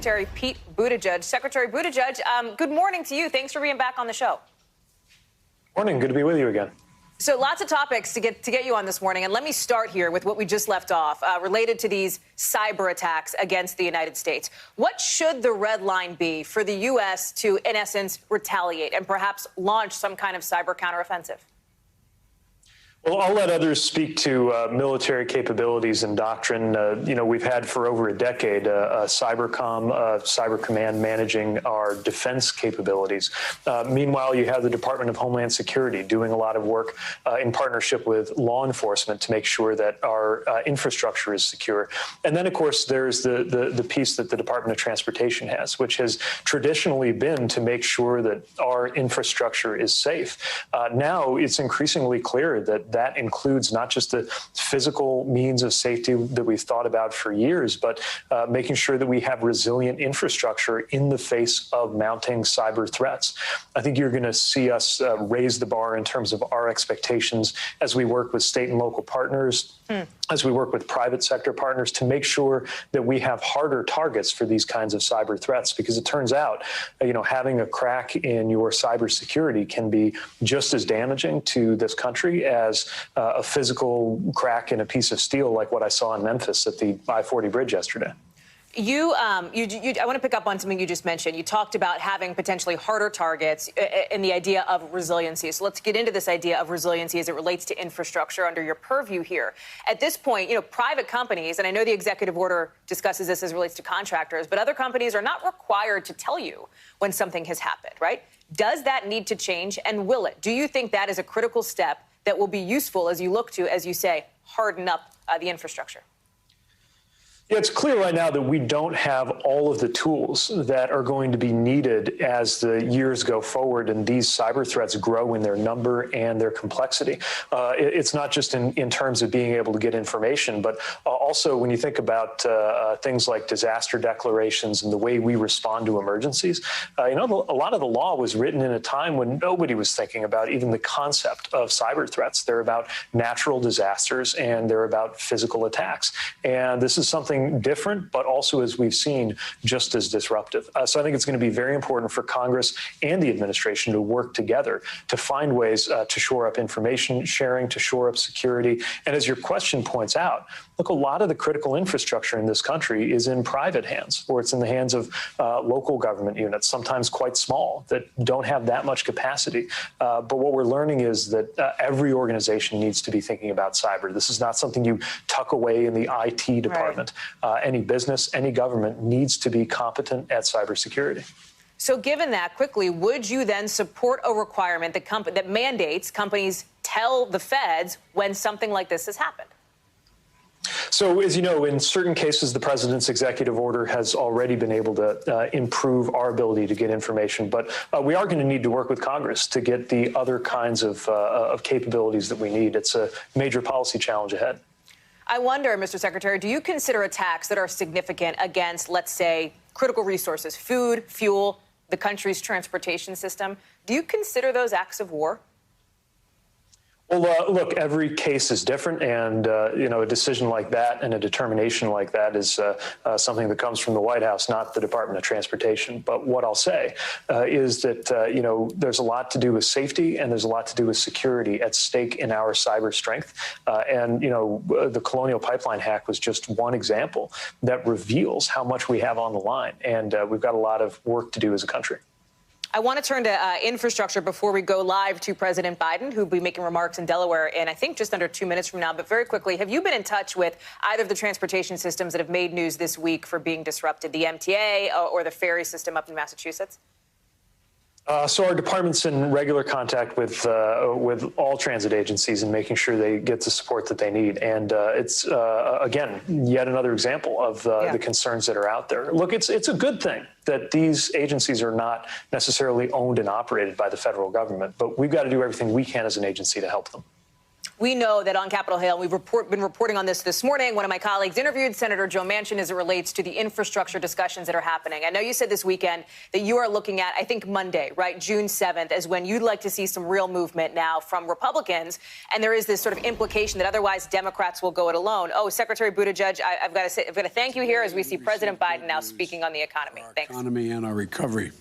Secretary Pete Buttigieg. Secretary Buttigieg, good morning to you. Thanks for being back on the show. Morning. Good to be with you again. So lots of topics to get you on this morning. And let me start here with what we just left off related to these cyber attacks against the United States. What should the red line be for the U.S. to, in essence, retaliate and perhaps launch some kind of cyber counteroffensive? Well, I'll let others speak to military capabilities and doctrine. We've had for over a decade cyber command managing our defense capabilities. Meanwhile, you have the Department of Homeland Security doing a lot of work in partnership with law enforcement to make sure that our infrastructure is secure. And then, of course, there's the piece that the Department of Transportation has, which has traditionally been to make sure that our infrastructure is safe. Now it's increasingly clear that that includes not just the physical means of safety that we've thought about for years, but making sure that we have resilient infrastructure in the face of mounting cyber threats. I think you're going to see us raise the bar in terms of our expectations as we work with state and local partners, as we work with private sector partners to make sure that we have harder targets for these kinds of cyber threats, because it turns out, having a crack in your cybersecurity can be just as damaging to this country as a physical crack in a piece of steel like what I saw in Memphis at the I-40 bridge yesterday. I want to pick up on something you just mentioned. You talked about having potentially harder targets and the idea of resiliency. So let's get into this idea of resiliency as it relates to infrastructure under your purview here. At this point, private companies, and I know the executive order discusses this as it relates to contractors, but other companies are not required to tell you when something has happened, right? Does that need to change, and will it? Do you think that is a critical step that will be useful as you look to, as you say, harden up the infrastructure? Yeah, it's clear right now that we don't have all of the tools that are going to be needed as the years go forward and these cyber threats grow in their number and their complexity. It's not just in terms of being able to get information, but also when you think about things like disaster declarations and the way we respond to emergencies. A lot of the law was written in a time when nobody was thinking about even the concept of cyber threats. They're about natural disasters and they're about physical attacks. And this is something different, but also, as we've seen, just as disruptive. So I think it's going to be very important for Congress and the administration to work together to find ways to shore up information sharing, to shore up security. And as your question points out, look, a lot of the critical infrastructure in this country is in private hands, or it's in the hands of local government units, sometimes quite small, that don't have that much capacity. But what we're learning is that every organization needs to be thinking about cyber. This is not something you tuck away in the IT department. Right. Any business, any government needs to be competent at cybersecurity. So given that, quickly, would you then support a requirement that mandates companies tell the feds when something like this has happened? So, as you know, in certain cases, the president's executive order has already been able to improve our ability to get information. But we are going to need to work with Congress to get the other kinds of capabilities that we need. It's a major policy challenge ahead. I wonder, Mr. Secretary, do you consider attacks that are significant against, let's say, critical resources, food, fuel, the country's transportation system? Do you consider those acts of war? Well, look, every case is different, and a decision like that and a determination like that is something that comes from the White House, not the Department of Transportation. But what I'll say is that there's a lot to do with safety and there's a lot to do with security at stake in our cyber strength. The Colonial Pipeline hack was just one example that reveals how much we have on the line, and we've got a lot of work to do as a country. I want to turn to infrastructure before we go live to President Biden, who will be making remarks in Delaware in, I think, just under 2 minutes from now. But very quickly, have you been in touch with either of the transportation systems that have made news this week for being disrupted, the MTA or the ferry system up in Massachusetts? So our department's in regular contact with all transit agencies and making sure they get the support that they need. And it's, again, yet another example of the concerns that are out there. Look, it's a good thing that these agencies are not necessarily owned and operated by the federal government, but we've got to do everything we can as an agency to help them. We know that on Capitol Hill, we've been reporting on this morning. One of my colleagues interviewed Senator Joe Manchin as it relates to the infrastructure discussions that are happening. I know you said this weekend that you are looking at, I think, Monday, right, June 7th, as when you'd like to see some real movement now from Republicans. And there is this sort of implication that otherwise Democrats will go it alone. Oh, Secretary Buttigieg, I've got to thank you here as we see President Biden now speaking on the economy. Thanks. Economy and our recovery.